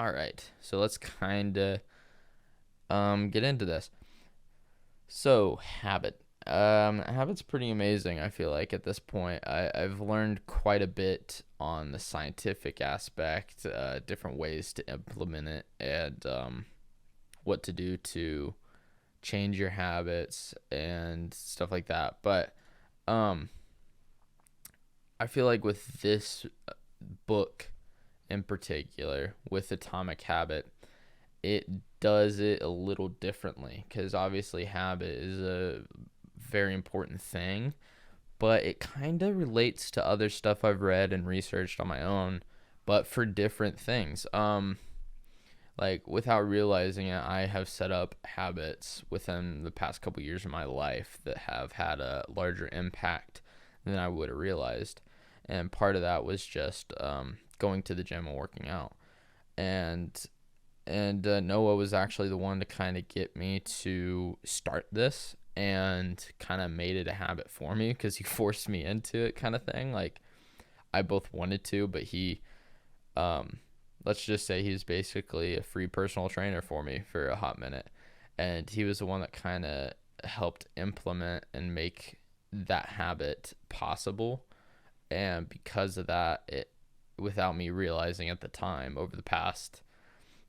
All right, so let's kind of get into this. So, habit's pretty amazing. I feel like at this point, I've learned quite a bit on the scientific aspect, different ways to implement it, and what to do to change your habits and stuff like that. But um, I feel like with this book in particular, with Atomic Habit, it does it a little differently because obviously habit is a very important thing, but it kind of relates to other stuff I've read and researched on my own, but for different things. Like without realizing it, I have set up habits within the past couple years of my life that have had a larger impact than I would have realized. And part of that was just going to the gym and working out. And Noah was actually the one to kind of get me to start this and kind of made it a habit for me because he forced me into it, kind of thing. Like I both wanted to, but he um, let's just say he was basically a free personal trainer for me for a hot minute, and he was the one that kind of helped implement and make that habit possible. And because of that, it, without me realizing at the time, over the past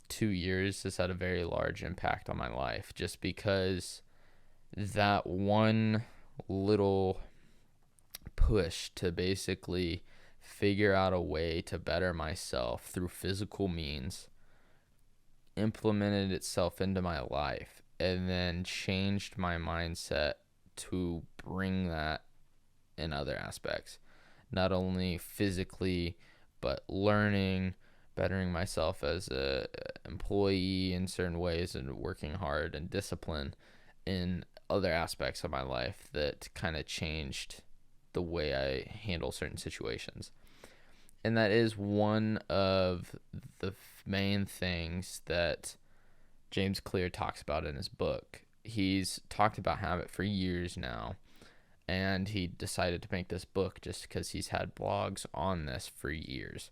2 years has had a very large impact on my life, just because that one little push to basically figure out a way to better myself through physical means implemented itself into my life and then changed my mindset to bring that in other aspects, not only physically but learning, bettering myself as a employee in certain ways, and working hard and discipline in other aspects of my life that kind of changed the way I handle certain situations. And that is one of the main things that James Clear talks about in his book. He's talked about habit for years now, and he decided to make this book just because he's had blogs on this for years.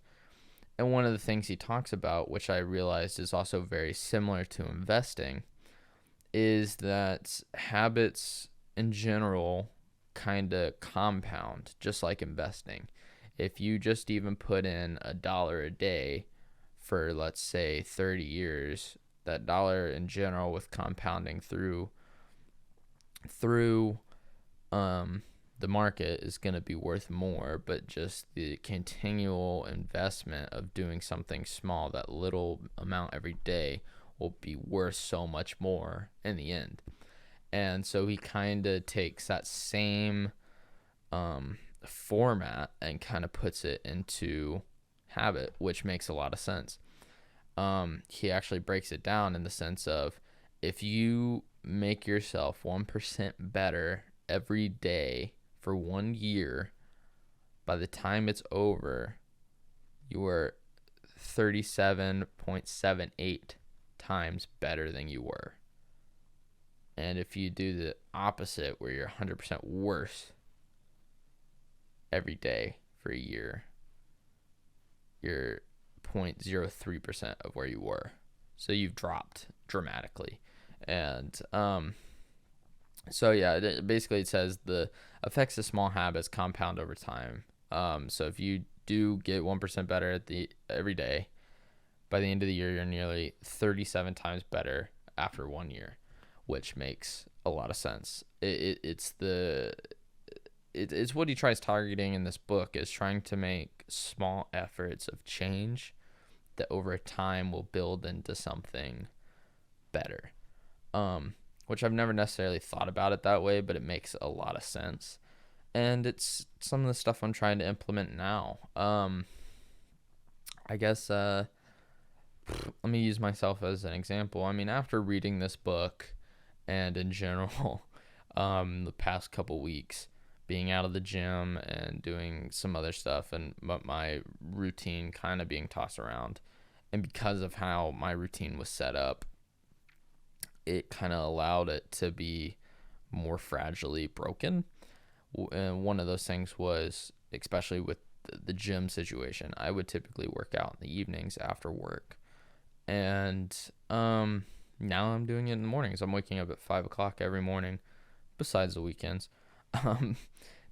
And one of the things he talks about, which I realized is also very similar to investing, is that habits in general kind of compound, just like investing. If you just even put in $1 a day for, let's say, 30 years, that dollar in general with compounding through the market is going to be worth more, but just the continual investment of doing something small, that little amount every day, will be worth so much more in the end. And so he kind of takes that same format and kind of puts it into habit, which makes a lot of sense. He actually breaks it down in the sense of, if you make yourself 1% better every day for 1 year, by the time it's over, you are 37.78 times better than you were. And if you do the opposite, where you're 100% worse every day for a year, you're 0.03% of where you were. So you've dropped dramatically. And so yeah, basically it says the effects of small habits compound over time. So if you do get 1% better every day, by the end of the year, you're nearly 37 times better after 1 year, which makes a lot of sense. It's what he tries targeting in this book, is trying to make small efforts of change that over time will build into something better. Which I've never necessarily thought about it that way, but it makes a lot of sense. And it's some of the stuff I'm trying to implement now. I guess let me use myself as an example. I mean, after reading this book and in general, the past couple weeks, being out of the gym and doing some other stuff, and my routine kind of being tossed around, and because of how my routine was set up, it kind of allowed it to be more fragilely broken. And one of those things was, especially with the gym situation, I would typically work out in the evenings after work. And now I'm doing it in the mornings. I'm waking up at 5 o'clock every morning, besides the weekends, um,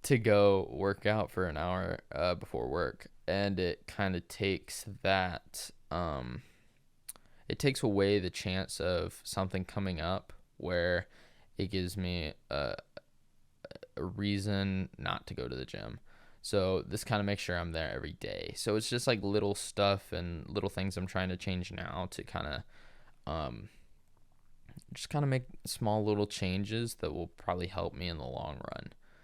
to go work out for an hour before work. And it kind of takes that, it takes away the chance of something coming up where it gives me a reason not to go to the gym. So this kind of makes sure I'm there every day. So it's just like little stuff and little things I'm trying to change now to kind of um, just kind of make small little changes that will probably help me in the long run.